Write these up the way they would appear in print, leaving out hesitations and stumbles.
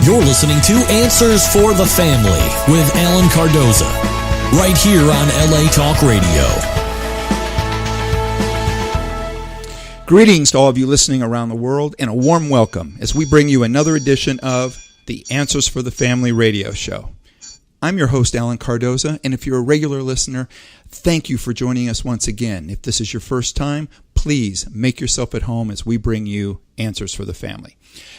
You're listening to Answers for the Family with Alan Cardoza, right here on LA Talk Radio. Greetings to all of you listening around the world, and a warm welcome as we bring you another edition of the Answers for the Family radio show. I'm your host, Alan Cardoza, and if you're a regular listener, thank you for joining us once again. If this is your first time, please make yourself at home as we bring you Answers for the Family.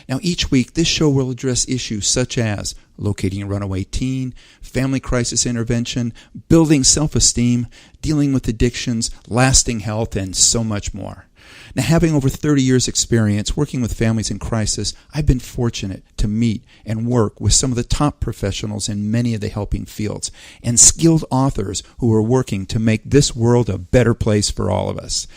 Now, each week, this show will address issues such as locating a runaway teen, family crisis intervention, building self-esteem, dealing with addictions, lasting health, and so much more. Now, having over 30 years' experience working with families in crisis, I've been fortunate to meet and work with some of the top professionals in many of the helping fields and skilled authors who are working to make this world a better place for all of us.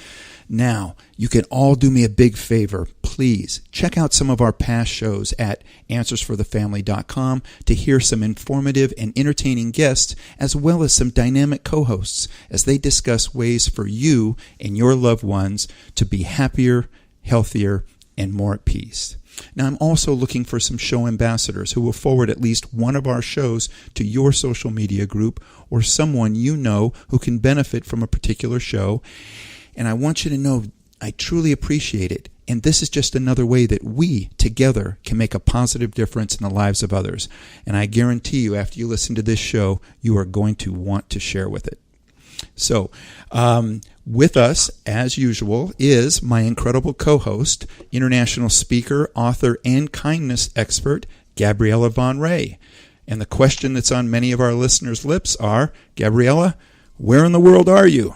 Now, you can all do me a big favor. Please check out some of our past shows at answersforthefamily.com to hear some informative and entertaining guests, as well as some dynamic co-hosts as they discuss ways for you and your loved ones to be happier, healthier, and more at peace. Now, I'm also looking for some show ambassadors who will forward at least one of our shows to your social media group or someone you know who can benefit from a particular show. And I want you to know I truly appreciate it. And this is just another way that we together can make a positive difference in the lives of others. And I guarantee you, after you listen to this show, you are going to want to share with it. So, with us, as usual, is my incredible co-host, international speaker, author, and kindness expert, Gabriella Von Ray. And the question that's on many of our listeners' lips are, Gabriella, where in the world are you?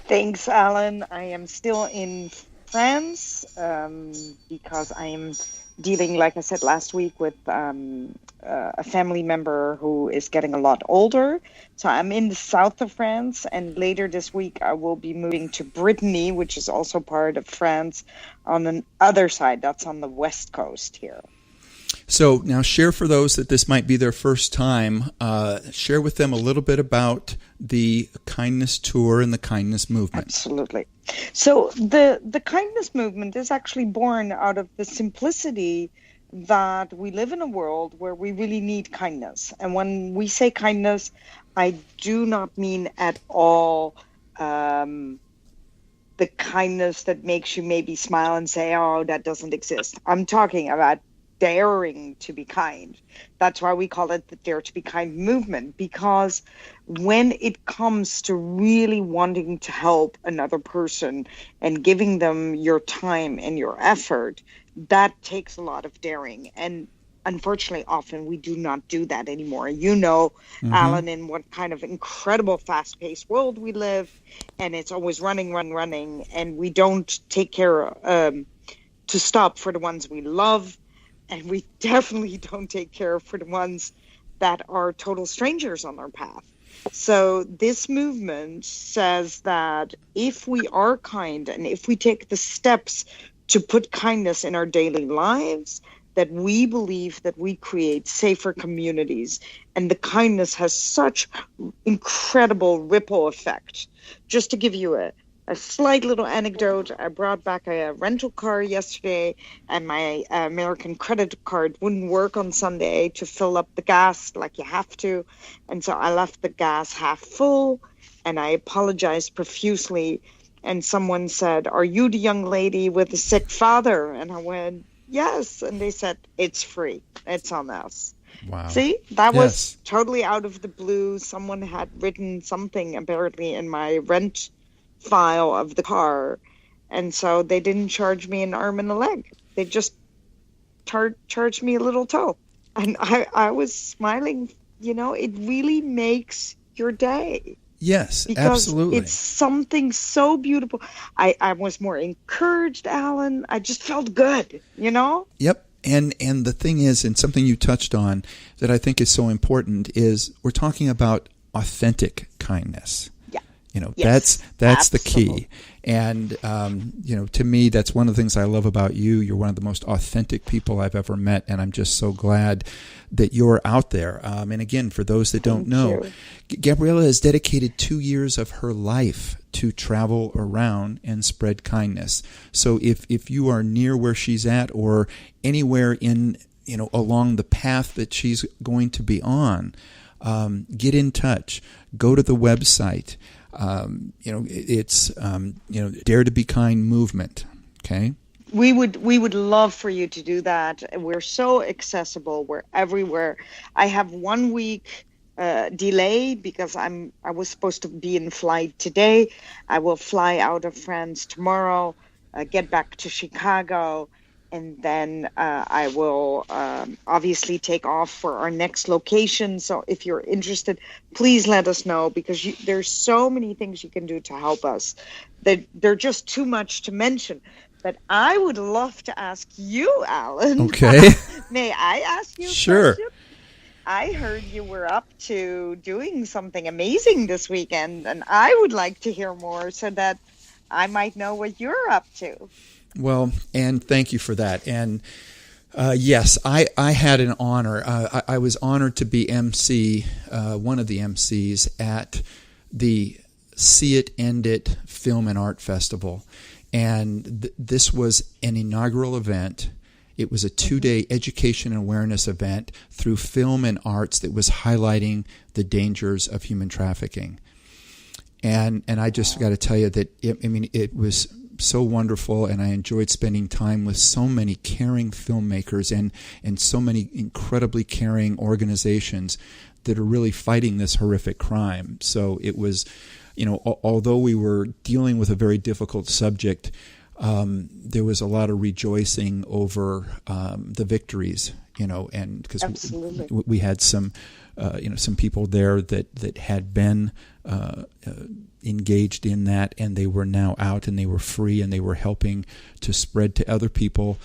Thanks, Alan. I am still in France because I am dealing, like I said last week, with a family member who is getting a lot older. So I'm in the south of France, and later this week I will be moving to Brittany, which is also part of France, on the other side. That's on the west coast here. So now share for those that this might be their first time, share with them a little bit about the kindness tour and the kindness movement. Absolutely. So the kindness movement is actually born out of the simplicity that we live in a world where we really need kindness. And when we say kindness, I do not mean at all the kindness that makes you maybe smile and say, oh, that doesn't exist. I'm talking about daring to be kind. That's why we call it the Dare to be Kind movement, because when it comes to really wanting to help another person and giving them your time and your effort, that takes a lot of daring. And unfortunately, often we do not do that anymore. You know, Alan, in what kind of incredible fast-paced world we live, and it's always running, and we don't take care to stop for the ones we love. And we definitely don't take care for the ones that are total strangers on our path. So this movement says that if we are kind and if we take the steps to put kindness in our daily lives, that we believe that we create safer communities. And the kindness has such incredible ripple effect. Just to give you a slight little anecdote, I brought back a rental car yesterday, and my American credit card wouldn't work on Sunday to fill up the gas like you have to. And so I left the gas half full, and I apologized profusely. And someone said, "Are you the young lady with the sick father?" And I went, "Yes." And they said, "It's free. It's on us." Wow. See, that was totally out of the blue. Someone had written something apparently in my rent file of the car, and so they didn't charge me an arm and a leg. They just charged me a little toe, and I was smiling. You know, it really makes your day. Yes, because absolutely. It's something so beautiful. I was more encouraged, Alan. I just felt good, you know? Yep. And the thing is, and something you touched on that I think is so important, is we're talking about authentic kindness. Yeah. Yes, that's the absolutely. key. And to me, that's one of the things I love about you. You're one of the most authentic people I've ever met, and I'm just so glad that you're out there. And again, for those that don't know, Gabriella has dedicated 2 years of her life to travel around and spread kindness. So if you are near where she's at, or anywhere in along the path that she's going to be on, get in touch. Go to the website. It's Dare to Be Kind movement. Okay. We would love for you to do that. We're so accessible. We're everywhere. I have 1 week delay because I was supposed to be in flight today. I will fly out of France tomorrow, get back to Chicago, and then I will obviously take off for our next location. So if you're interested, please let us know, because there's so many things you can do to help us that they're just too much to mention. But I would love to ask you, Alan. Okay. May I ask you a Sure. question? I heard you were up to doing something amazing this weekend, and I would like to hear more so that I might know what you're up to. Well, and thank you for that. And yes, I had an honor. I was honored to be MC, one of the MCs at the See It, End It Film and Art Festival. And this was an inaugural event. It was a 2-day education and awareness event through film and arts that was highlighting the dangers of human trafficking. And I just got to tell you that, it was so wonderful, and I enjoyed spending time with so many caring filmmakers and so many incredibly caring organizations that are really fighting this horrific crime. So it was, although we were dealing with a very difficult subject, there was a lot of rejoicing over the victories, and because we had some people there that had been engaged in that, and they were now out and they were free, and they were helping to spread to other people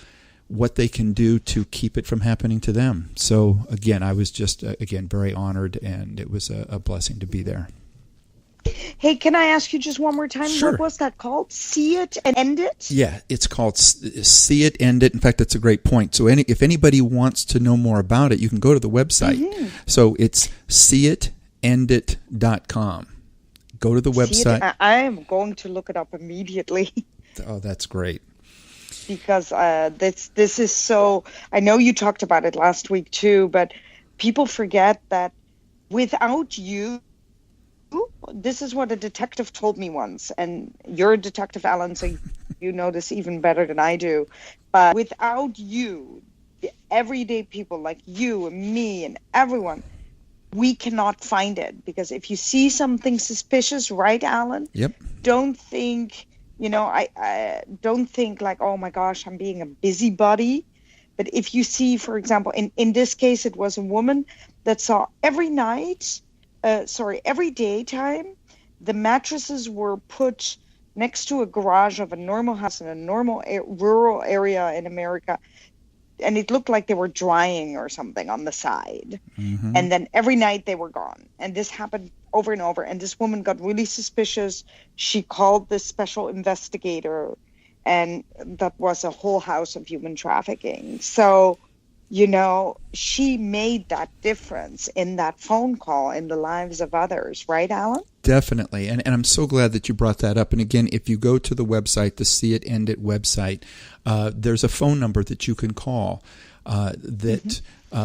what they can do to keep it from happening to them. So again, I was just very honored, and it was a blessing to be there. Hey, can I ask you just one more time? Sure. What was that called? See It and End It? Yeah, it's called See It, End It. In fact, that's a great point. So if anybody wants to know more about it, you can go to the website. Mm-hmm. So it's seeitendit.com. Go to the website. I am going to look it up immediately. Oh, that's great. Because this is so, I know you talked about it last week too, but people forget that without you, this is what a detective told me once, and you're a detective, Alan, so you know this even better than I do. But without you, the everyday people like you and me and everyone, we cannot find it. Because if you see something suspicious, right, Alan? Yep. Don't think, I don't think like, oh my gosh, I'm being a busybody. But if you see, for example, in this case, it was a woman that saw every daytime, the mattresses were put next to a garage of a normal house in a normal rural area in America, and it looked like they were drying or something on the side. Mm-hmm. And then every night they were gone. And this happened over and over. And this woman got really suspicious. She called this special investigator, and that was a whole house of human trafficking. So, she made that difference in that phone call in the lives of others, right, Alan? Definitely. And I'm so glad that you brought that up. And again, if you go to the website, the See It, End It website, there's a phone number that you can call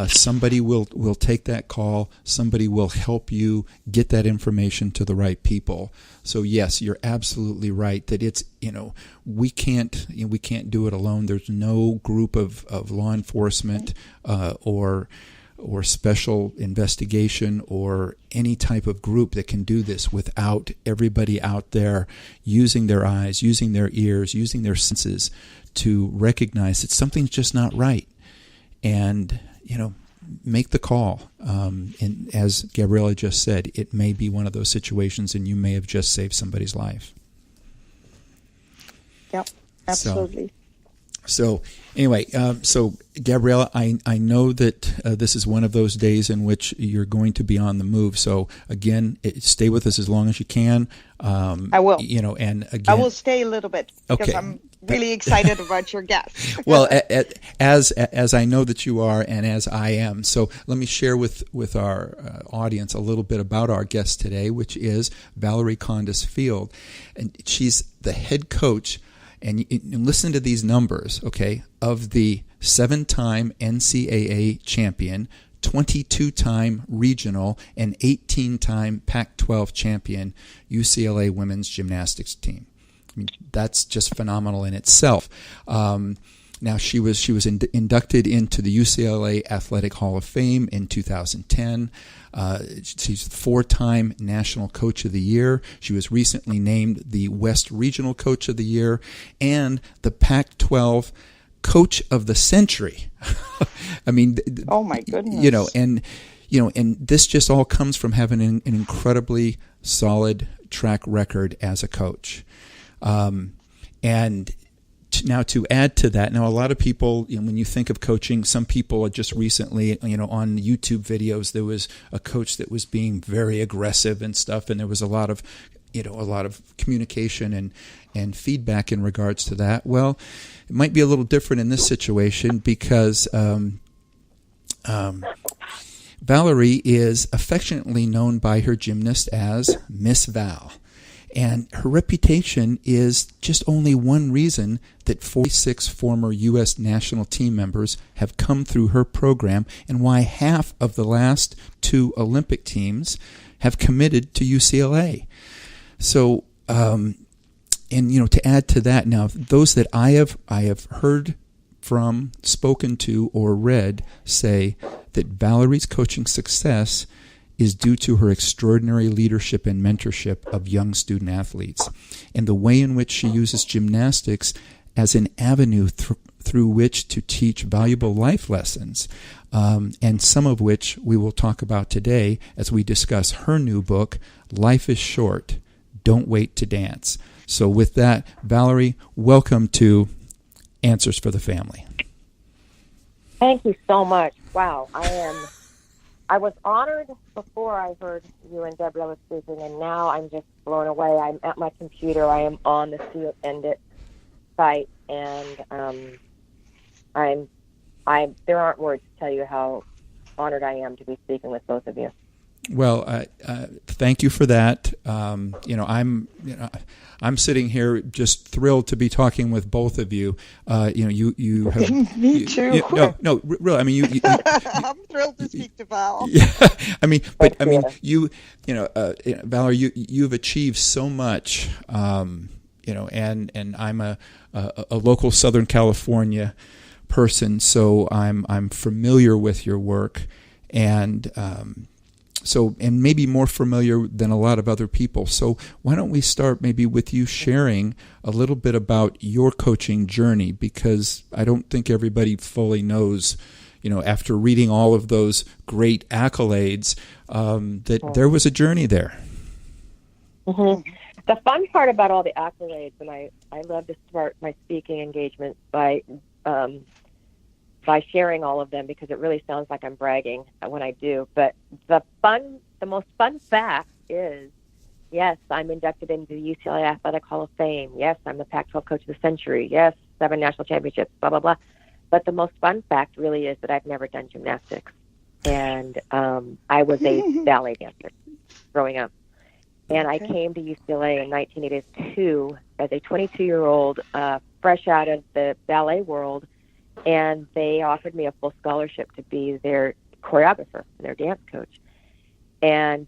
somebody will take that call. Somebody will help you get that information to the right people. So yes, you're absolutely right that it's, we can't do it alone. There's no group of law enforcement or special investigation or any type of group that can do this without everybody out there using their eyes, using their ears, using their senses to recognize that something's just not right. And, make the call. And as Gabriella just said, it may be one of those situations and you may have just saved somebody's life. Yep, absolutely. So anyway, so Gabriella, I know that this is one of those days in which you're going to be on the move. So again, stay with us as long as you can. I will. And again, I will stay a little bit because okay. I'm really excited about your guest. Well, as I know that you are, and as I am. So let me share with our audience a little bit about our guest today, which is Valorie Kondos Field, and she's the head coach. And listen to these numbers, okay, of the 7-time NCAA champion, 22-time regional, and 18-time Pac-12 champion UCLA women's gymnastics team. I mean, that's just phenomenal in itself. Now, she was inducted into the UCLA Athletic Hall of Fame in 2010. She's the 4-time National Coach of the Year. She was recently named the West Regional Coach of the Year and the Pac-12 Coach of the Century. I mean, oh my goodness! And this just all comes from having an incredibly solid track record as a coach, and. Now, to add to that, a lot of people, when you think of coaching, some people are just recently, on YouTube videos, there was a coach that was being very aggressive and stuff, and there was a lot of communication and feedback in regards to that. Well, it might be a little different in this situation because Valorie is affectionately known by her gymnast as Miss Val. And her reputation is just only one reason that 46 former U.S. national team members have come through her program and why half of the last 2 Olympic teams have committed to UCLA. So, to add to that, now, those that I have heard from, spoken to, or read say that Valorie's coaching success is due to her extraordinary leadership and mentorship of young student athletes and the way in which she uses gymnastics as an avenue through which to teach valuable life lessons, and some of which we will talk about today as we discuss her new book, Life is Short, Don't Wait to Dance. So with that, Valorie, welcome to Answers for the Family. Thank you so much. Wow, I was honored before I heard you and Gabriella speaking, and now I'm just blown away. I'm at my computer. I am on the Field Endit site, and there aren't words to tell you how honored I am to be speaking with both of you. Well, thank you for that. I'm sitting here just thrilled to be talking with both of you. You have me too. No, really. I mean, I'm thrilled to speak to Val. Yeah, Valerie, you've achieved so much. And I'm a local Southern California person, so I'm familiar with your work, and maybe more familiar than a lot of other people. So why don't we start maybe with you sharing a little bit about your coaching journey, because I don't think everybody fully knows, after reading all of those great accolades, that there was a journey there. Mm-hmm. The fun part about all the accolades, and I love to start my speaking engagements by sharing all of them, because it really sounds like I'm bragging when I do. But the most fun fact is, yes, I'm inducted into the UCLA Athletic Hall of Fame. Yes, I'm the Pac-12 Coach of the Century. Yes, 7 national championships, blah, blah, blah. But the most fun fact really is that I've never done gymnastics. And I was a ballet dancer growing up. And I came to UCLA in 1982 as a 22-year-old, fresh out of the ballet world, and they offered me a full scholarship to be their choreographer, their dance coach. And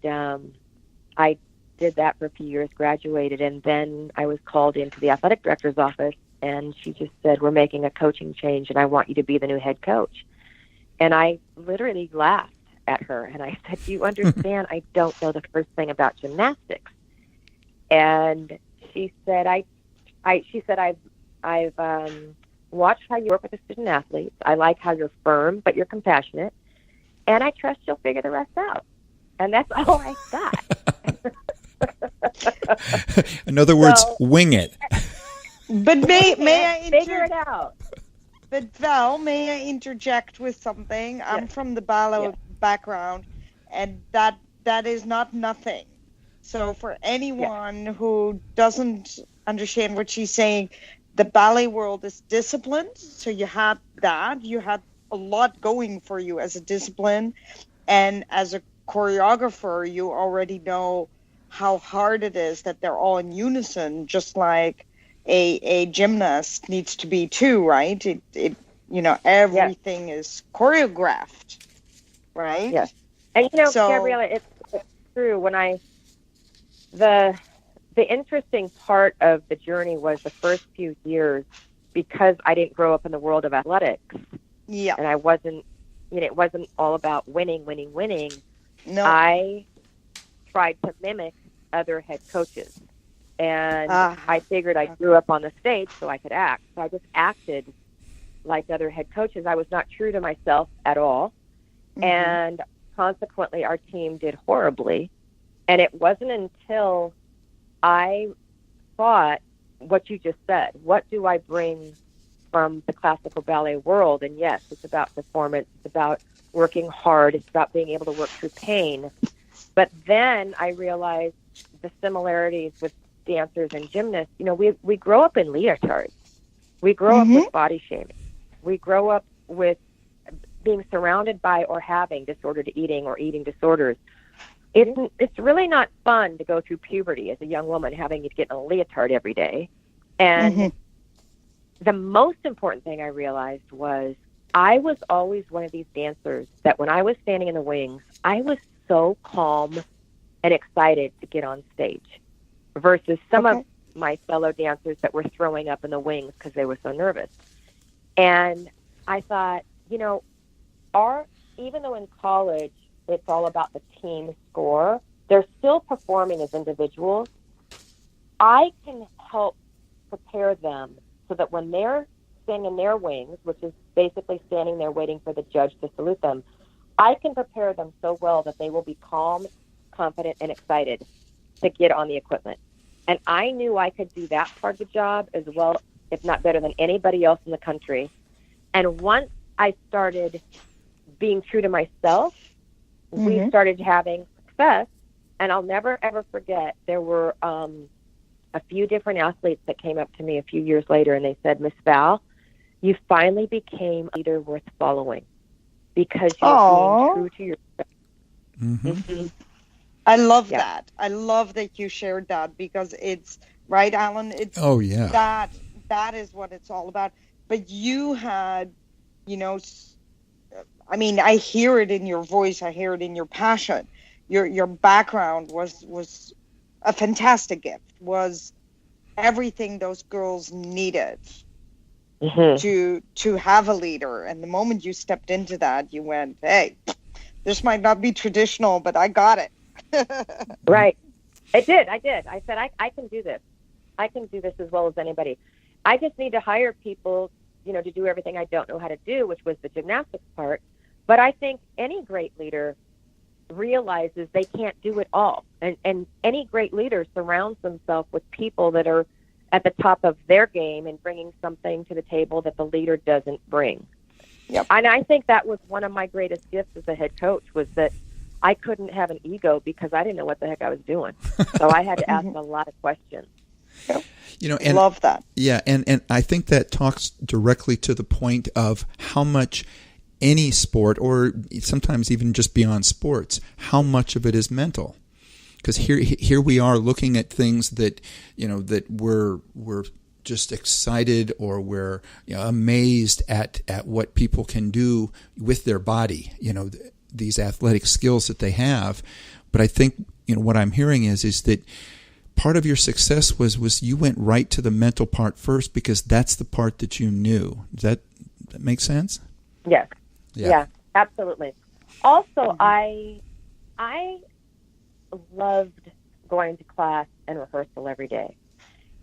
I did that for a few years, graduated, and then I was called into the athletic director's office, and she just said, "We're making a coaching change, and I want you to be the new head coach." And I literally laughed at her, and I said, "You understand, I don't know the first thing about gymnastics." And she said, I've watched how you work with the student athletes. I like how you're firm, but you're compassionate, and I trust you'll figure the rest out." And that's all I got. In other words, wing it. But may I figure it out? But Val, may I interject with something? Yes. I'm from the ballet background, and that is not nothing. So for anyone who doesn't understand what she's saying, the ballet world is disciplined. So you had a lot going for you as a discipline, and as a choreographer, you already know how hard it is that they're all in unison, just like a gymnast needs to be too, right? It everything is choreographed, right? Yes. And Gabriella, it's true. When the interesting part of the journey was the first few years, because I didn't grow up in the world of athletics. Yeah. And I wasn't, it wasn't all about winning. No. I tried to mimic other head coaches. And I figured I grew up on the stage so I could act. So I just acted like other head coaches. I was not true to myself at all. Mm-hmm. And consequently, our team did horribly. And it wasn't until I thought what you just said, what do I bring from the classical ballet world? And yes, it's about performance. It's about working hard. It's about being able to work through pain. But then I realized the similarities with dancers and gymnasts. We grow up in leotards. We grow up with body shaming. We grow up with being surrounded by or having disordered eating or eating disorders. It's really not fun to go through puberty as a young woman, having to get in a leotard every day. And the most important thing I realized was I was always one of these dancers that when I was standing in the wings, I was so calm and excited to get on stage versus some of my fellow dancers that were throwing up in the wings because they were so nervous. And I thought, even though in college it's all about the team score, they're still performing as individuals. I can help prepare them so that when they're standing in their wings, which is basically standing there waiting for the judge to salute them, I can prepare them so well that they will be calm, confident, and excited to get on the equipment. And I knew I could do that part of the job as well, if not better than anybody else in the country. And once I started being true to myself, we started having success. And I'll never, ever forget, there were a few different athletes that came up to me a few years later, and they said, Miss Val, you finally became a leader worth following because you're being true to yourself. Mm-hmm. I love that. I love that you shared that because it's, right, Alan? It's, that is what it's all about. But you had, I hear it in your voice. I hear it in your passion. Your background was a fantastic gift, was everything those girls needed to have a leader. And the moment you stepped into that, you went, hey, this might not be traditional, but I got it. Right. I did. I said, I can do this. I can do this as well as anybody. I just need to hire people, to do everything I don't know how to do, which was the gymnastics part. But I think any great leader realizes they can't do it all. And any great leader surrounds themselves with people that are at the top of their game and bringing something to the table that the leader doesn't bring. Yep. And I think that was one of my greatest gifts as a head coach, was that I couldn't have an ego because I didn't know what the heck I was doing. So I had to ask a lot of questions. Yep. And love that. Yeah, and I think that talks directly to the point of how much any sport, or sometimes even just beyond sports, how much of it is mental. Because here we are looking at things that that we're just excited, or we're amazed at what people can do with their body. These athletic skills that they have. But I think what I'm hearing is that part of your success was you went right to the mental part first, because that's the part that you knew. Does that make sense? Yes. Yeah, absolutely. Also, I loved going to class and rehearsal every day.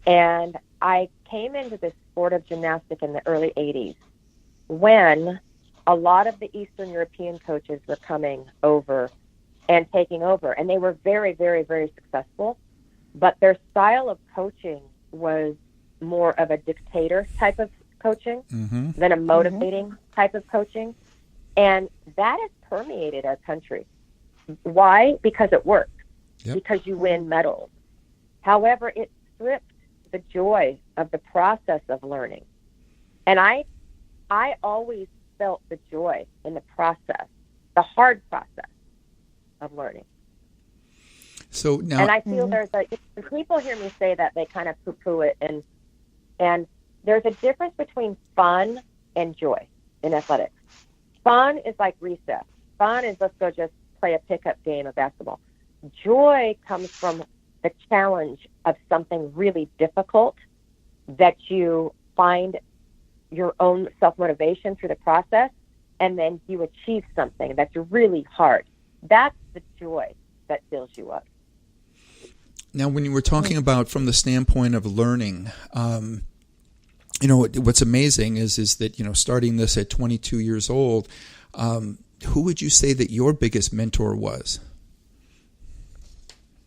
And I came into this sport of gymnastics in the early 80s when a lot of the Eastern European coaches were coming over and taking over. And they were very, very, very successful. But their style of coaching was more of a dictator type of coaching than a motivating type of coaching. And that has permeated our country. Why? Because it works. Yep. Because you win medals. However, it stripped the joy of the process of learning. And I always felt the joy in the process, the hard process of learning. So now, and I feel there's when people hear me say that, they kind of poo-poo it, and there's a difference between fun and joy in athletics. Fun is like recess. Fun is let's go just play a pickup game of basketball. Joy comes from the challenge of something really difficult that you find your own self-motivation through the process, and then you achieve something that's really hard. That's the joy that fills you up. Now, when you were talking about from the standpoint of learning, what's amazing is that, starting this at 22 years old, who would you say that your biggest mentor was?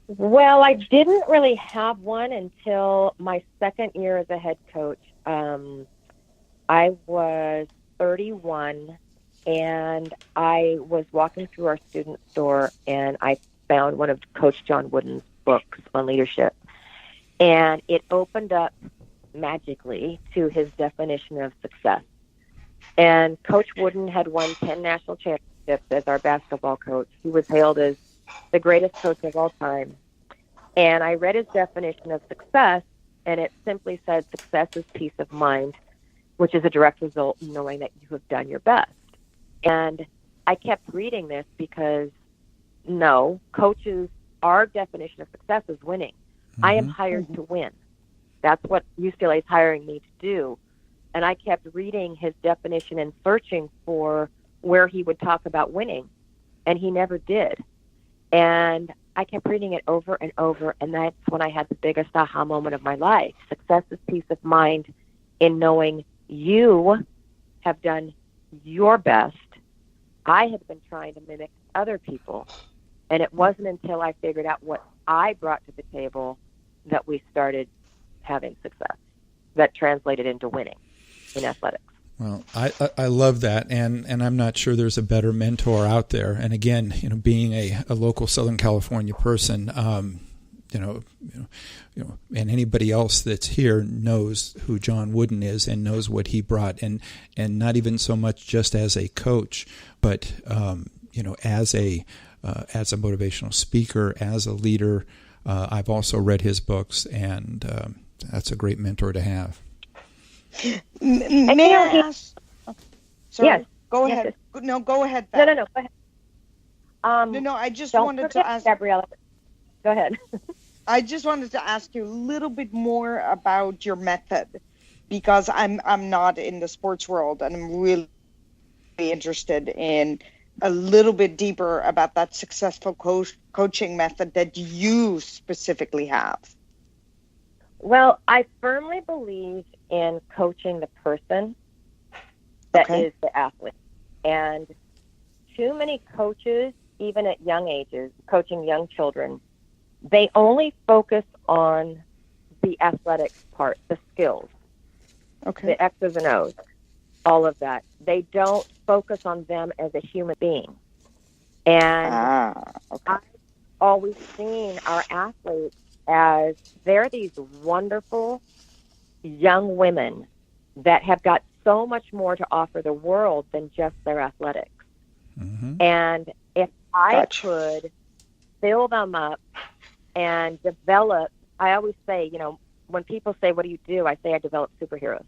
Well, I didn't really have one until my second year as a head coach. I was 31, and I was walking through our student store, and I found one of Coach John Wooden's books on leadership. And it opened up magically to his definition of success. And Coach Wooden had won 10 national championships as our basketball coach. He was hailed as the greatest coach of all time. And I read his definition of success, and it simply said success is peace of mind, which is a direct result of knowing that you have done your best. And I kept reading this because, no, coaches, our definition of success is winning. I am hired to win. That's what UCLA is hiring me to do. And I kept reading his definition and searching for where he would talk about winning, and he never did. And I kept reading it over and over, and that's when I had the biggest aha moment of my life. Success is peace of mind in knowing you have done your best. I had been trying to mimic other people, and it wasn't until I figured out what I brought to the table that we started having success that translated into winning in athletics. Well, I love that, and I'm not sure there's a better mentor out there. And again, being a local Southern California person, and anybody else that's here knows who John Wooden is and knows what he brought, and not even so much just as a coach, but as a motivational speaker, as a leader. I've also read his books, and that's a great mentor to have. May I ask? Sorry, yes. Go ahead. No, go ahead. Beth. No, go ahead. No, I just wanted to ask. Gabriella, go ahead. I just wanted to ask you a little bit more about your method, because I'm not in the sports world, and I'm really interested in a little bit deeper about that successful coaching method that you specifically have. Well, I firmly believe in coaching the person that is the athlete. And too many coaches, even at young ages, coaching young children, they only focus on the athletics part, the skills, the X's and O's, all of that. They don't focus on them as a human being. And I've always seen our athletes as they're these wonderful young women that have got so much more to offer the world than just their athletics. And if I could fill them up and develop, I always say, when people say, what do you do? I say I develop superheroes.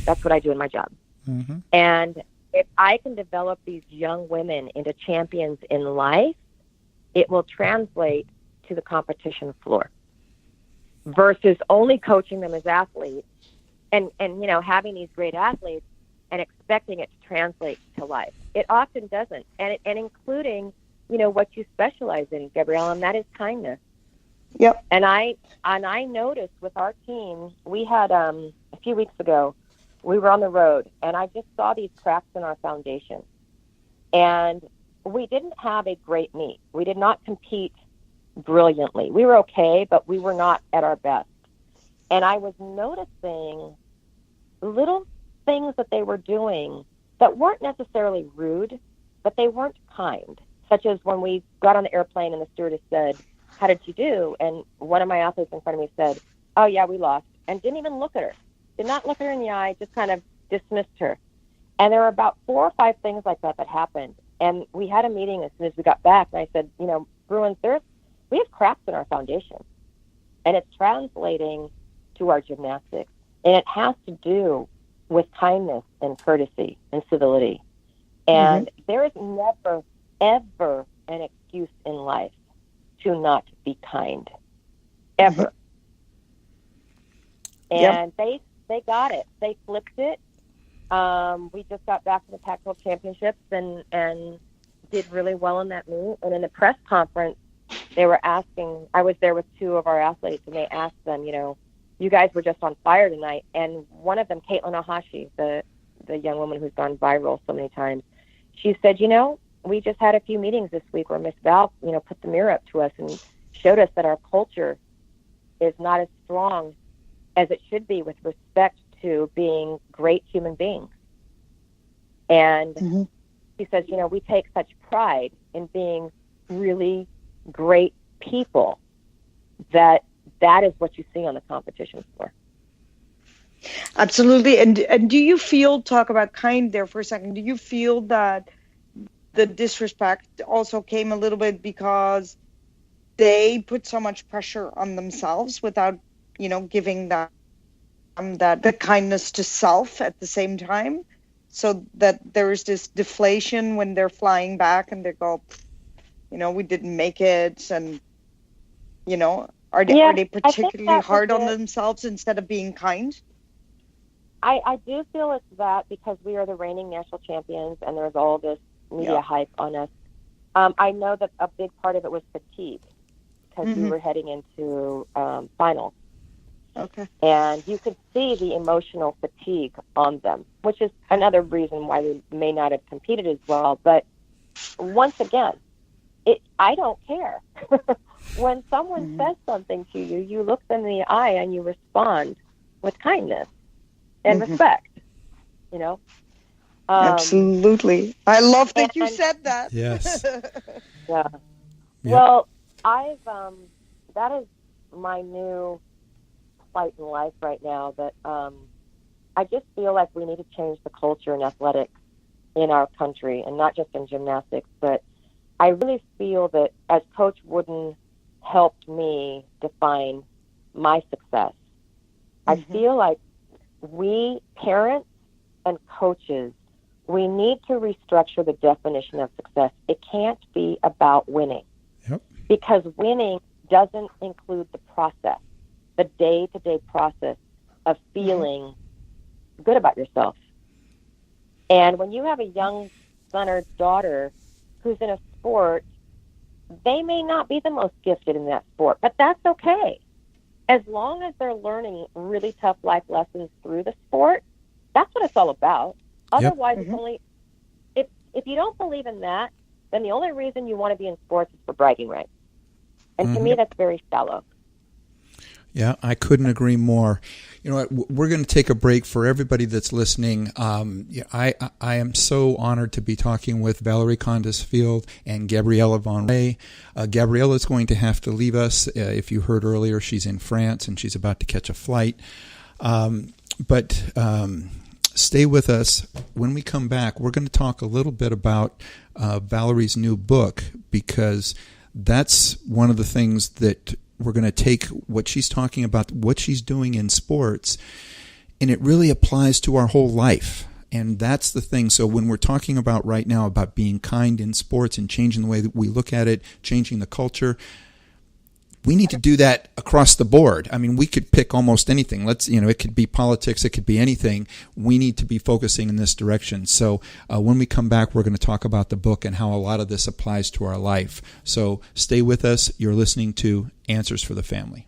That's what I do in my job. And if I can develop these young women into champions in life, it will translate to the competition floor versus only coaching them as athletes and having these great athletes and expecting it to translate to life. It often doesn't. And including, what you specialize in, Gabriella, and that is kindness. Yep. And I noticed with our team, we had a few weeks ago, we were on the road, and I just saw these cracks in our foundation. And we didn't have a great meet. We did not compete brilliantly. We were okay, but we were not at our best. And I was noticing little things that they were doing that weren't necessarily rude, but they weren't kind, such as when we got on the airplane and the stewardess said, "How did you do?" And one of my athletes in front of me said, "Oh, yeah, we lost," and didn't even look at her. Did not look her in the eye, just kind of dismissed her. And there were about 4 or 5 things like that happened. And we had a meeting as soon as we got back, and I said, Bruins, we have cracks in our foundation, and it's translating to our gymnastics. And it has to do with kindness and courtesy and civility. And there is never, ever an excuse in life to not be kind. Ever. And they got it. They flipped it. We just got back from the Pac-12 championships and did really well in that meet. And in the press conference, they were asking, I was there with 2 of our athletes, and they asked them, you guys were just on fire tonight. And one of them, Caitlin Ohashi, the young woman who's gone viral so many times, she said, we just had a few meetings this week where Miss Val, put the mirror up to us and showed us that our culture is not as strong as it should be with respect to being great human beings. And she says, we take such pride in being really great people that is what you see on the competition floor. Absolutely. And do you feel, talk about kind there for a second, do you feel that the disrespect also came a little bit because they put so much pressure on themselves without, giving that the kindness to self at the same time, so that there is this deflation when they're flying back and they go, we didn't make it, and are they particularly hard on themselves instead of being kind? I do feel it's that, because we are the reigning national champions and there's all this media hype on us. I know that a big part of it was fatigue, because we were heading into finals. Okay. And you could see the emotional fatigue on them, which is another reason why we may not have competed as well. But once again, I don't care. When someone says something to you, you look them in the eye and you respond with kindness and respect, Absolutely. I love that you said that. Yes. Yeah. Well, that is my new plight in life right now, that I just feel like we need to change the culture in athletics in our country, and not just in gymnastics, but I really feel that as Coach Wooden helped me define my success, I feel like we, parents and coaches, we need to restructure the definition of success. It can't be about winning, because winning doesn't include the process, the day-to-day process of feeling good about yourself. And when you have a young son or daughter who's in a sport, they may not be the most gifted in that sport, but that's okay. As long as they're learning really tough life lessons through the sport, that's what it's all about. Otherwise, it's only, if you don't believe in that, then the only reason you want to be in sports is for bragging rights. And to me, that's very shallow. Yeah, I couldn't agree more. You know what? We're going to take a break. For everybody that's listening, I am so honored to be talking with Valorie Kondos Field and Gabriella Von Ray. Gabriella is going to have to leave us. If you heard earlier, she's in France and she's about to catch a flight. But stay with us. When we come back, we're going to talk a little bit about Valerie's new book, because that's one of the things that we're going to take what she's talking about, what she's doing in sports, and it really applies to our whole life. And that's the thing. So when we're talking about right now about being kind in sports and changing the way that we look at it, changing the culture, we need to do that across the board. I mean, we could pick almost anything. It could be politics, it could be anything. We need to be focusing in this direction. So when we come back, we're going to talk about the book and how a lot of this applies to our life. So stay with us. You're listening to Answers for the Family.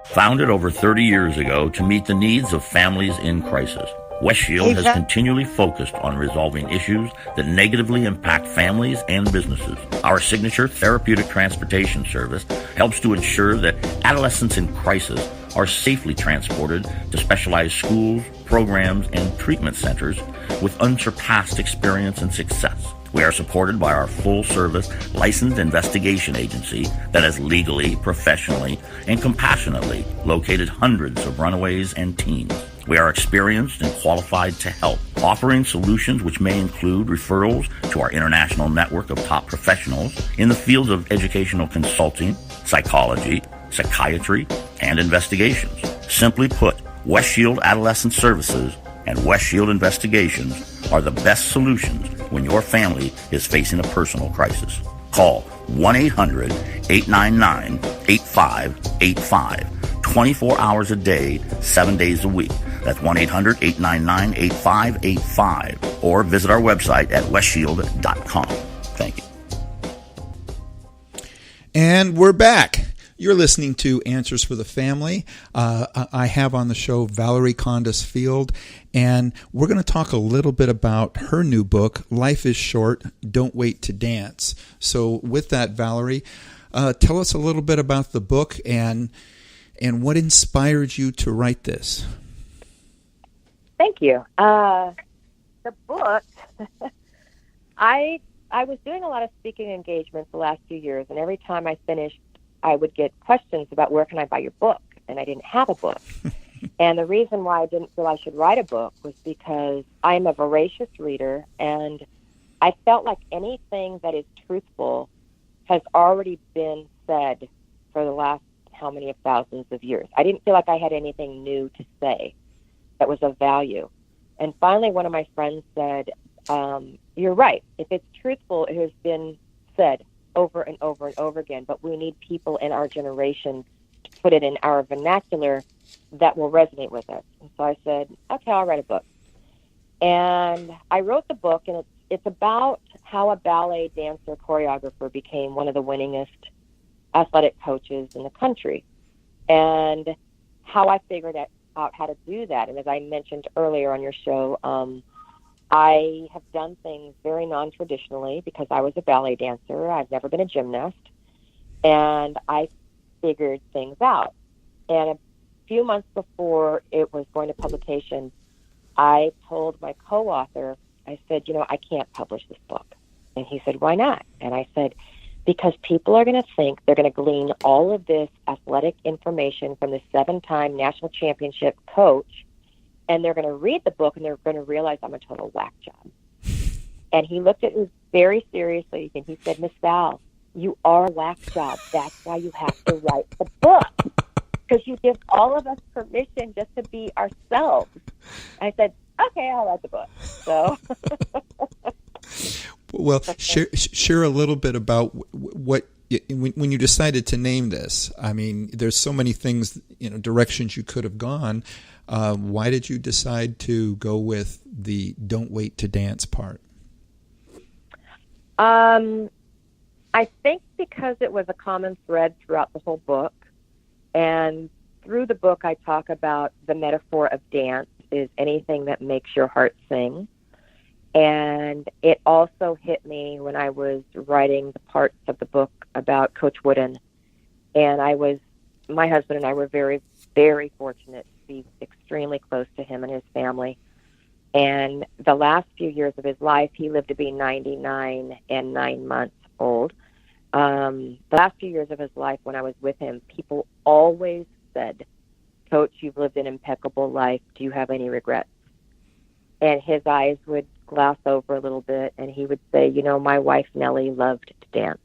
Founded over 30 years ago to meet the needs of families in crisis, West Shield has continually focused on resolving issues that negatively impact families and businesses. Our signature therapeutic transportation service helps to ensure that adolescents in crisis are safely transported to specialized schools, programs, and treatment centers with unsurpassed experience and success. We are supported by our full-service licensed investigation agency that has legally, professionally, and compassionately located hundreds of runaways and teens. We are experienced and qualified to help, offering solutions which may include referrals to our international network of top professionals in the fields of educational consulting, psychology, psychiatry, and investigations. Simply put, West Shield Adolescent Services and West Shield Investigations are the best solutions when your family is facing a personal crisis. Call 1-800-899-8585, 24 hours a day, 7 days a week. That's 1-800-899-8585, or visit our website at westshield.com. Thank you. And we're back. You're listening to Answers for the Family. I have on the show Valorie Kondos Field, and we're going to talk a little bit about her new book, Life is Short, Don't Wait to Dance. So with that, Valorie, tell us a little bit about the book and what inspired you to write this. Thank you. The book, I was doing a lot of speaking engagements the last few years, and every time I finished, I would get questions about where can I buy your book, and I didn't have a book. And the reason why I didn't feel I should write a book was because I'm a voracious reader, and I felt like anything that is truthful has already been said for the last how many of thousands of years. I didn't feel like I had anything new to say that was of value. And finally, one of my friends said, you're right. If it's truthful, it has been said over and over and over again, but we need people in our generation to put it in our vernacular that will resonate with us. And so I said, okay, I'll write a book. And I wrote the book, and it's about how a ballet dancer choreographer became one of the winningest athletic coaches in the country, and how I figured out how to do that. And as I mentioned earlier on your show, I have done things very non-traditionally because I was a ballet dancer. I've never been a gymnast, and I figured things out. And a few months before it was going to publication, I told my co-author, I said, I can't publish this book. And he said, why not? And I said, because people are going to think they're going to glean all of this athletic information from the 7-time national championship coach, and they're going to read the book and they're going to realize I'm a total whack job. And he looked at me very seriously, and he said, Miss Val, you are a whack job. That's why you have to write the book, because you give all of us permission just to be ourselves. I said, okay, I'll write the book. So... Well, share a little bit about what when you decided to name this. I mean, there's so many things, directions you could have gone. Why did you decide to go with the "Don't Wait to Dance" part? I think because it was a common thread throughout the whole book, and through the book, I talk about the metaphor of dance is anything that makes your heart sing. And it also hit me when I was writing the parts of the book about Coach Wooden. And my husband and I were very, very fortunate to be extremely close to him and his family. And the last few years of his life, he lived to be 99 and 9 months old. The last few years of his life when I was with him, people always said, Coach, you've lived an impeccable life. Do you have any regrets? And his eyes would glass over a little bit, and he would say, my wife Nellie loved to dance.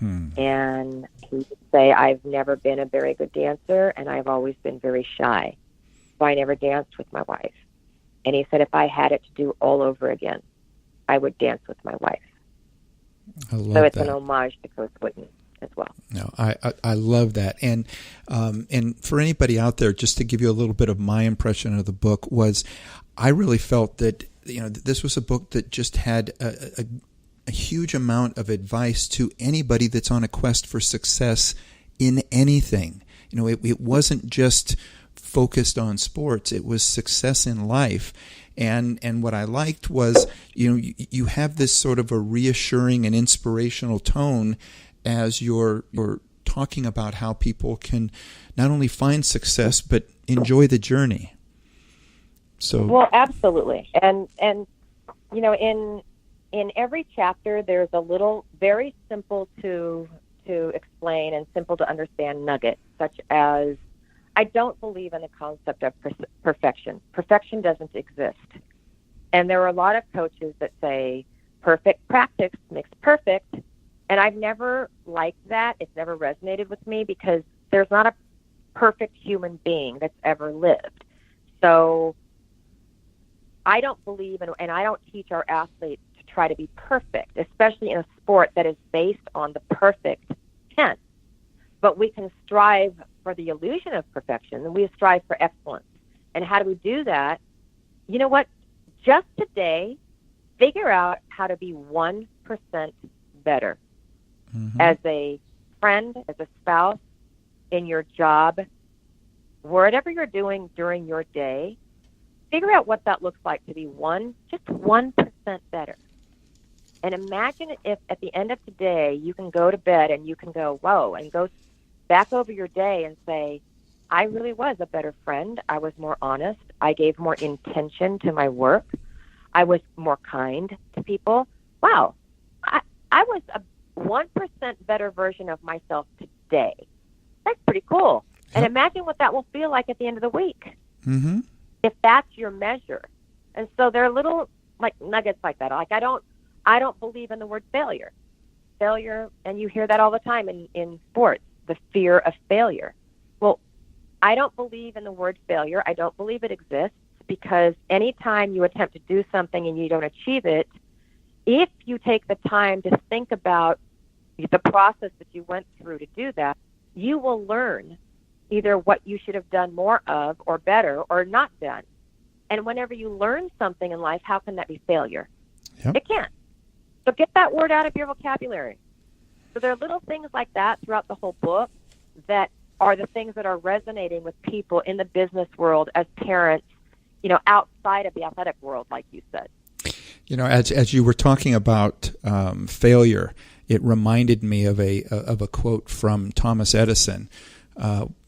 And he would say, I've never been a very good dancer, and I've always been very shy, so I never danced with my wife. And he said, if I had it to do all over again, I would dance with my wife. So it's an homage to Coach Wooden as well. No, I love that. And for anybody out there, just to give you a little bit of my impression of the book, was I really felt that this was a book that just had a huge amount of advice to anybody that's on a quest for success in anything. It wasn't just focused on sports; it was success in life. And what I liked was, you have this sort of a reassuring and inspirational tone as you're talking about how people can not only find success but enjoy the journey. So well, absolutely, and you know, in every chapter there's a little very simple to explain and simple to understand nugget, such as I don't believe in the concept of perfection. Perfection doesn't exist. And there are a lot of coaches that say perfect practice makes perfect. And I've never liked that. It's never resonated with me because there's not a perfect human being that's ever lived. So I don't believe in, and I don't teach our athletes to try to be perfect, especially in a sport that is based on the perfect tense. But we can strive for the illusion of perfection, and we strive for excellence. And how do we do that? You know what? Just today, figure out how to be 1% better. Mm-hmm. As a friend, as a spouse, in your job, whatever you're doing during your day, figure out what that looks like to be just 1% better. And imagine if at the end of today, you can go to bed and you can go, whoa, and go back over your day and say, I really was a better friend. I was more honest. I gave more intention to my work. I was more kind to people. Wow, I was a 1% better version of myself today. That's pretty cool. Yep. And imagine what that will feel like at the end of the week. Mm-hmm. If that's your measure. And so there are little like nuggets like that. Like I don't believe in the word failure. Failure, and you hear that all the time in sports, the fear of failure. Well, I don't believe in the word failure. I don't believe it exists, because anytime you attempt to do something and you don't achieve it, if you take the time to think about the process that you went through to do that, you will learn either what you should have done more of or better or not done. And whenever you learn something in life, how can that be failure? Yep. It can't. So get that word out of your vocabulary. So there are little things like that throughout the whole book that are the things that are resonating with people in the business world as parents, you know, outside of the athletic world, like you said. You know, as you were talking about failure, it reminded me of a quote from Thomas Edison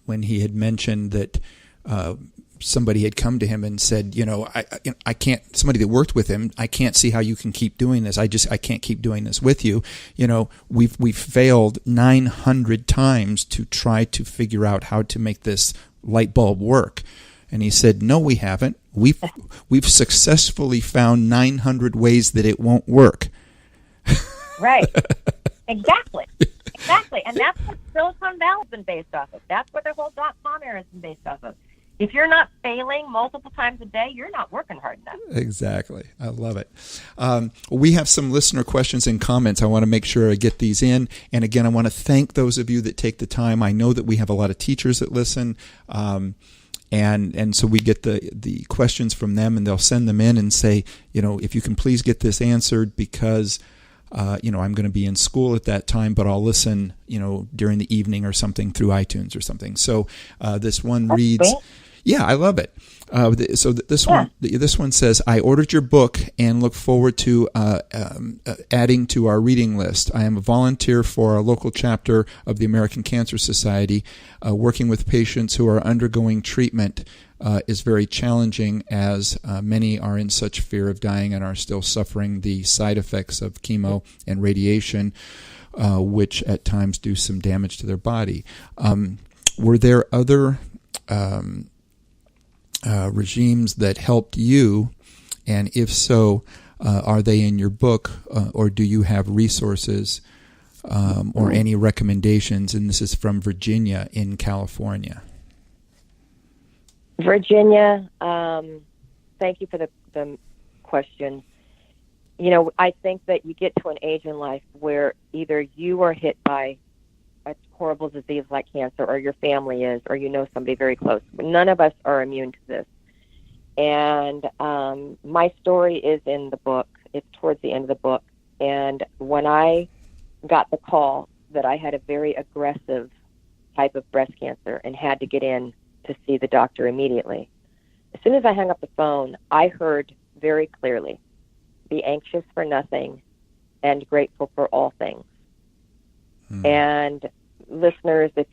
when he had mentioned that somebody had come to him and said, I can't. Somebody that worked with him, I can't see how you can keep doing this. I can't keep doing this with you. You know, we've failed 900 times to try to figure out how to make this light bulb work. And he said, no, we haven't. We've successfully found 900 ways that it won't work. Right. Exactly. And that's what Silicon Valley's been based off of. That's what the whole .com era has been based off of. If you're not failing multiple times a day, you're not working hard enough. Exactly. I love it. We have some listener questions and comments. I want to make sure I get these in. And again, I want to thank those of you that take the time. I know that we have a lot of teachers that listen. And so we get the questions from them, and they'll send them in and say, if you can please get this answered, because I'm going to be in school at that time, but I'll listen, during the evening or something through iTunes or something. So this one reads, yeah, I love it. This one says, I ordered your book and look forward to adding to our reading list. I am a volunteer for a local chapter of the American Cancer Society. Working with patients who are undergoing treatment is very challenging, as many are in such fear of dying and are still suffering the side effects of chemo and radiation, which at times do some damage to their body. Were there other regimes that helped you, and if so, are they in your book, or do you have resources or any recommendations? And this is from Virginia in California. Virginia, thank you for the question. I think that you get to an age in life where either you are hit by a horrible disease like cancer, or your family is, or somebody very close. But none of us are immune to this. And my story is in the book. It's towards the end of the book. And when I got the call that I had a very aggressive type of breast cancer and had to get in to see the doctor immediately, as soon as I hung up the phone, I heard very clearly, be anxious for nothing and grateful for all things. And listeners, if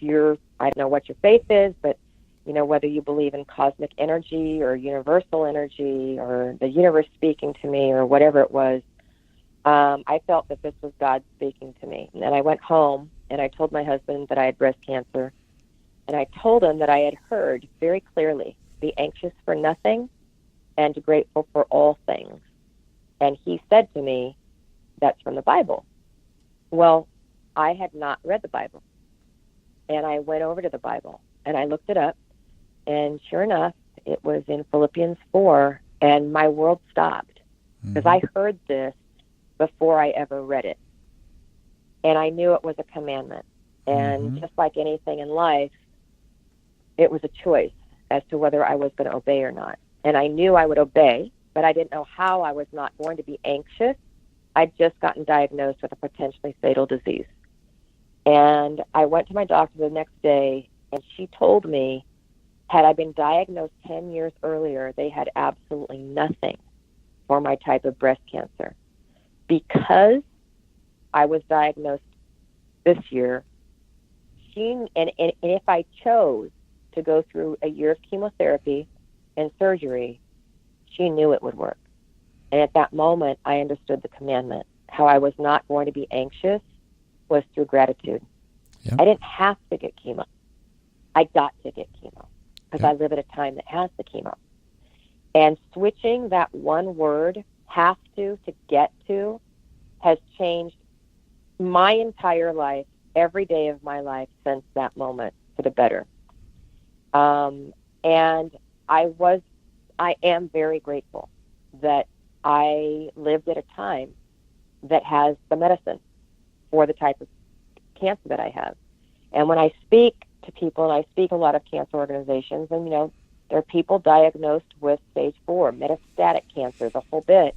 I don't know what your faith is, but whether you believe in cosmic energy or universal energy or the universe speaking to me or whatever it was, I felt that this was God speaking to me. And then I went home and I told my husband that I had breast cancer. And I told him that I had heard very clearly, be anxious for nothing and grateful for all things. And he said to me, that's from the Bible. Well, I had not read the Bible. And I went over to the Bible and I looked it up. And sure enough, it was in Philippians 4, and my world stopped because I heard this before I ever read it. And I knew it was a commandment. And just like anything in life, it was a choice as to whether I was going to obey or not. And I knew I would obey, but I didn't know how I was not going to be anxious. I'd just gotten diagnosed with a potentially fatal disease. And I went to my doctor the next day, and she told me, had I been diagnosed 10 years earlier, they had absolutely nothing for my type of breast cancer. Because I was diagnosed this year, and if I chose to go through a year of chemotherapy and surgery, she knew it would work. And at that moment, I understood the commandment. How I was not going to be anxious was through gratitude. Yep. I didn't have to get chemo. I got to get chemo because I live at a time that has the chemo. And switching that one word, have to get to, has changed my entire life, every day of my life since that moment, for the better. And I am very grateful that I lived at a time that has the medicine for the type of cancer that I have. And when I speak to people, and I speak a lot of cancer organizations, and there are people diagnosed with stage 4, metastatic cancer, the whole bit.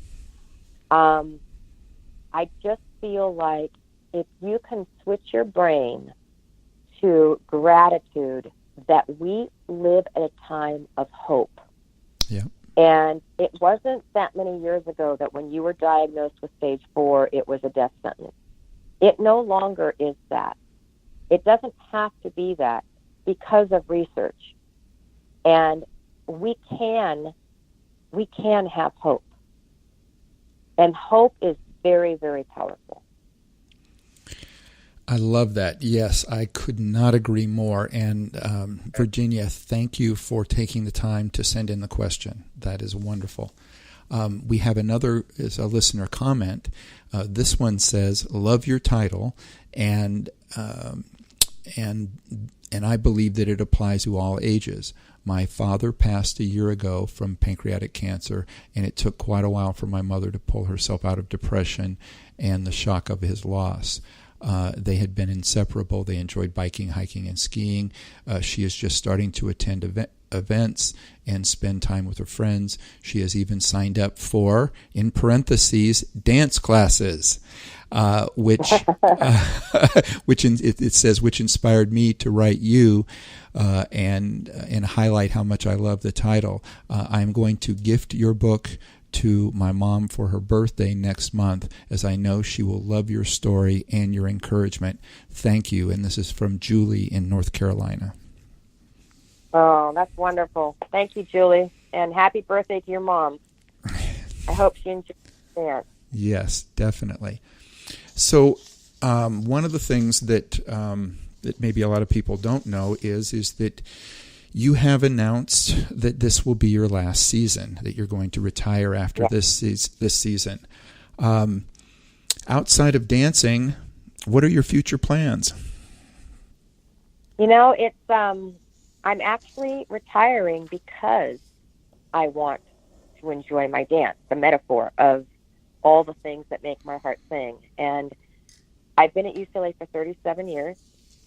I just feel like if you can switch your brain to gratitude, that we live at a time of hope. Yeah. And it wasn't that many years ago that when you were diagnosed with stage 4, it was a death sentence. It no longer is that. It doesn't have to be that because of research. And we can have hope. And hope is very, very powerful. I love that. Yes, I could not agree more. And Virginia, thank you for taking the time to send in the question. That is wonderful. We have another, is a listener comment. This one says, "Love your title," and I believe that it applies to all ages. My father passed a year ago from pancreatic cancer, and it took quite a while for my mother to pull herself out of depression and the shock of his loss. They had been inseparable. They enjoyed biking, hiking, and skiing. She is just starting to attend events and spend time with her friends. She has even signed up for, in parentheses, dance classes, which it says, which inspired me to write you and highlight how much I love the title. I'm going to gift your book to my mom for her birthday next month, as I know she will love your story and your encouragement. Thank you. And this is from Julie in North Carolina. Oh, that's wonderful. Thank you, Julie. And happy birthday to your mom. I hope she enjoys it. Yes, definitely. So one of the things that maybe a lot of people don't know is that you have announced that this will be your last season, that you're going to retire after this season. Outside of dancing, what are your future plans? It's I'm actually retiring because I want to enjoy my dance, the metaphor of all the things that make my heart sing. And I've been at UCLA for 37 years.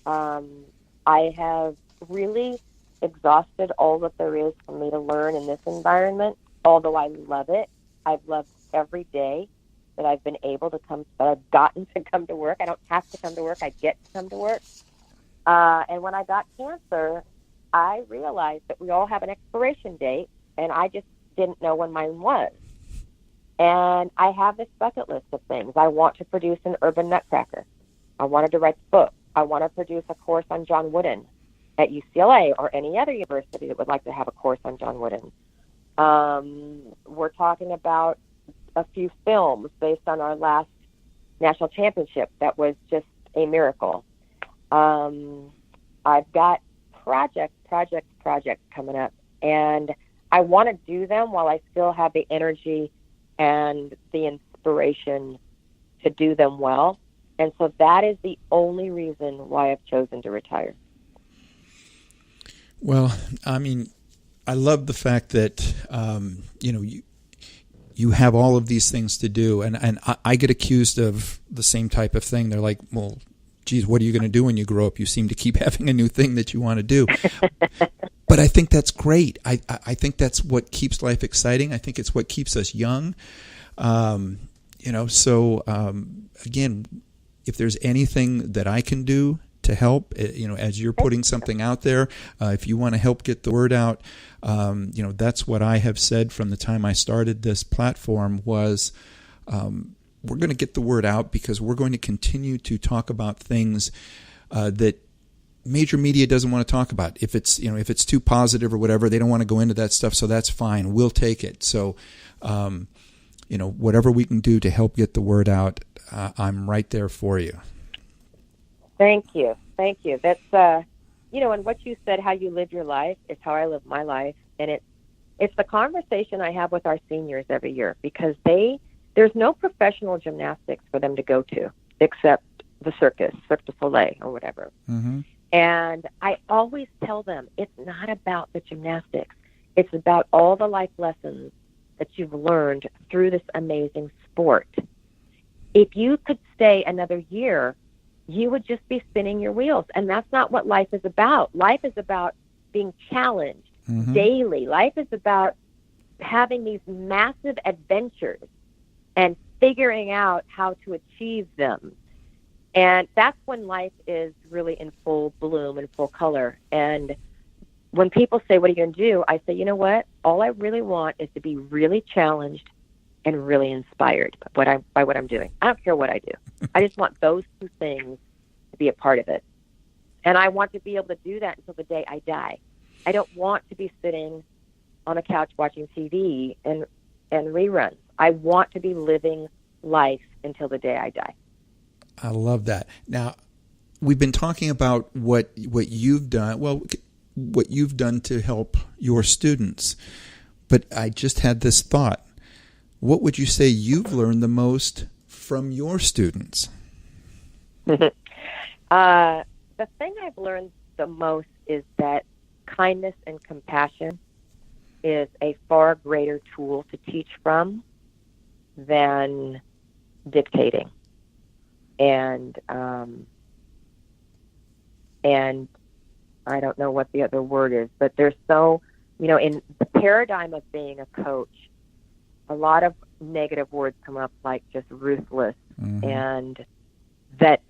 I have really exhausted all that there is for me to learn in this environment, although I love it. I've loved every day that I've been able to that I've gotten to come to work. I don't have to come to work. I get to come to work. And when I got cancer, I realized that we all have an expiration date, and I just didn't know when mine was. And I have this bucket list of things. I want to produce an urban nutcracker. I wanted to write the book. I want to produce a course on John Wooden at UCLA or any other university that would like to have a course on John Wooden. We're talking about a few films based on our last national championship. That was just a miracle. I've got projects coming up, and I want to do them while I still have the energy and the inspiration to do them well. And so that is the only reason why I've chosen to retire. Well, I mean, I love the fact that, you have all of these things to do. And I get accused of the same type of thing. They're like, well, geez, what are you going to do when you grow up? You seem to keep having a new thing that you want to do. But I think that's great. I think that's what keeps life exciting. I think it's what keeps us young. Again, if there's anything that I can do to help, as you're putting something out there, if you want to help get the word out, that's what I have said from the time I started this platform was, we're going to get the word out because we're going to continue to talk about things that major media doesn't want to talk about. If it's too positive or whatever, they don't want to go into that stuff. So that's fine. We'll take it. So, whatever we can do to help get the word out, I'm right there for you. Thank you. That's, and what you said, how you live your life is how I live my life. And it's the conversation I have with our seniors every year because there's no professional gymnastics for them to go to except the Cirque du Soleil or whatever. Mm-hmm. And I always tell them it's not about the gymnastics. It's about all the life lessons that you've learned through this amazing sport. If you could stay another year, you would just be spinning your wheels. And that's not what life is about. Life is about being challenged daily. Life is about having these massive adventures and figuring out how to achieve them. And that's when life is really in full bloom and full color. And when people say, what are you going to do? I say, you know what? All I really want is to be really challenged and really inspired by what I'm doing. I don't care what I do. I just want those two things to be a part of it. And I want to be able to do that until the day I die. I don't want to be sitting on a couch watching TV and reruns. I want to be living life until the day I die. I love that. Now, we've been talking about what you've done. Well, what you've done to help your students. But I just had this thought. What would you say you've learned the most from your students? The thing I've learned the most is that kindness and compassion is a far greater tool to teach from than dictating. And I don't know what the other word is, but there's so, in the paradigm of being a coach, a lot of negative words come up like just ruthless, and that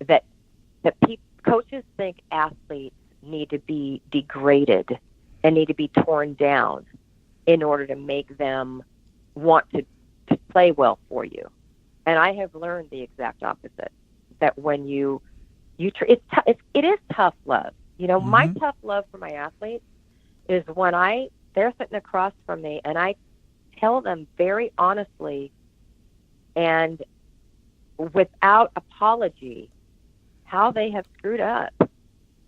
coaches think athletes need to be degraded and need to be torn down in order to make them want to play well for you. And I have learned the exact opposite. That when it is tough love. My tough love for my athletes is when they're sitting across from me and I tell them very honestly and without apology how they have screwed up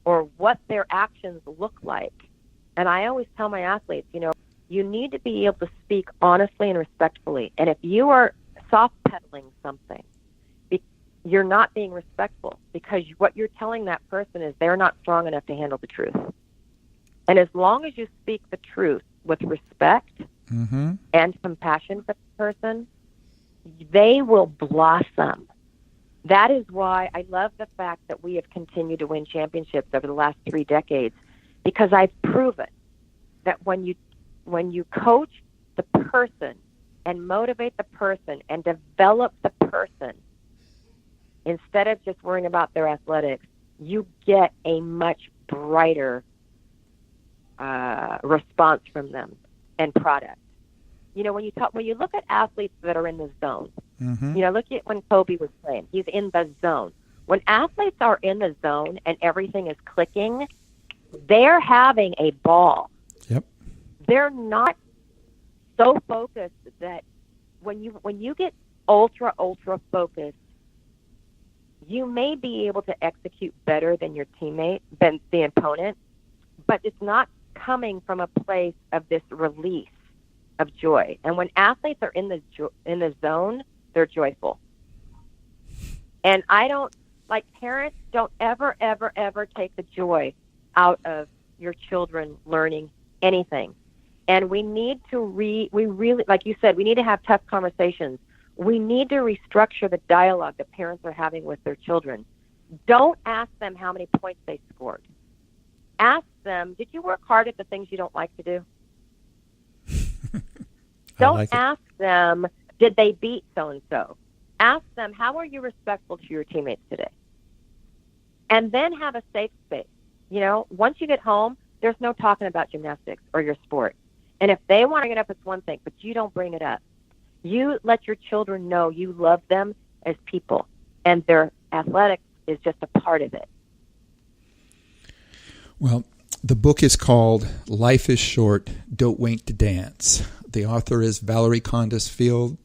or what their actions look like. And I always tell my athletes, you need to be able to speak honestly and respectfully. And if you are soft pedaling something, you're not being respectful because what you're telling that person is they're not strong enough to handle the truth. And as long as you speak the truth with respect and compassion for the person, they will blossom. That is why I love the fact that we have continued to win championships over the last 3 decades, because I've proven that when you coach the person and motivate the person and develop the person, instead of just worrying about their athletics, you get a much brighter response from them and product. When you look at athletes that are in the zone, look at when Kobe was playing. He's in the zone. When athletes are in the zone and everything is clicking, they're having a ball. Yep. They're not so focused that when you get ultra focused, you may be able to execute better than your teammate, than the opponent, but it's not coming from a place of this release of joy. And when athletes are in the zone, they're joyful. And parents, don't ever take the joy out of your children learning anything. And we need to we really, like you said, we need to have tough conversations. We need to restructure the dialogue that parents are having with their children. Don't ask them how many points they scored. Ask them, did you work hard at the things you don't like to do? Don't ask them, did they beat so-and-so? Ask them, how are you respectful to your teammates today? And then have a safe space. Once you get home, there's no talking about gymnastics or your sport. And if they want to get up, it's one thing, but you don't bring it up. You let your children know you love them as people, and their athletics is just a part of it. Well, the book is called Life is Short, Don't Wait to Dance. The author is Valorie Kondos Field.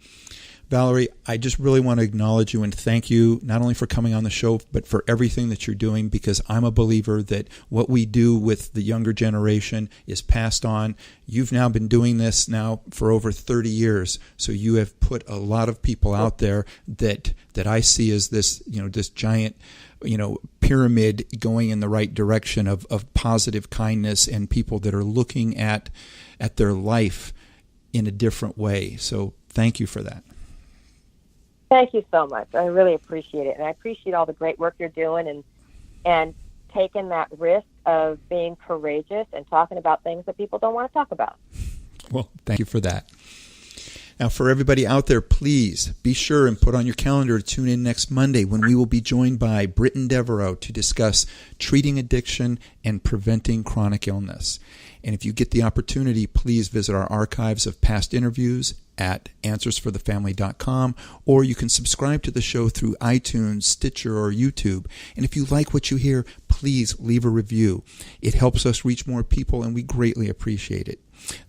Valorie, I just really want to acknowledge you and thank you not only for coming on the show, but for everything that you're doing, because I'm a believer that what we do with the younger generation is passed on. You've now been doing this now for over 30 years, so you have put a lot of people out there that I see as this, this giant, pyramid going in the right direction of positive kindness and people that are looking at their life in a different way. So thank you for that. Thank you so much. I really appreciate it. And I appreciate all the great work you're doing and taking that risk of being courageous and talking about things that people don't want to talk about. Well, thank you for that. Now, for everybody out there, please be sure and put on your calendar to tune in next Monday when we will be joined by Britton Devereaux to discuss treating addiction and preventing chronic illness. And if you get the opportunity, please visit our archives of past interviews at answersforthefamily.com, or you can subscribe to the show through iTunes, Stitcher, or YouTube. And if you like what you hear, please leave a review. It helps us reach more people, and we greatly appreciate it.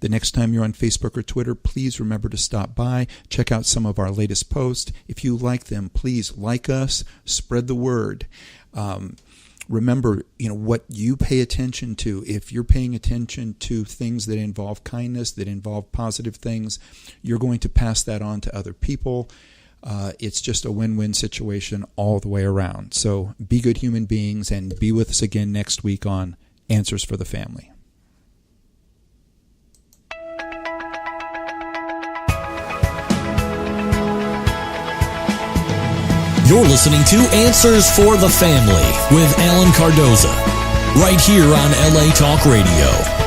The next time you're on Facebook or Twitter, please remember to stop by, check out some of our latest posts. If you like them, please like us, spread the word. Remember, what you pay attention to. If you're paying attention to things that involve kindness, that involve positive things, you're going to pass that on to other people. It's just a win-win situation all the way around. So be good human beings and be with us again next week on Answers for the Family. You're listening to Answers for the Family with Alan Cardoza, right here on LA Talk Radio.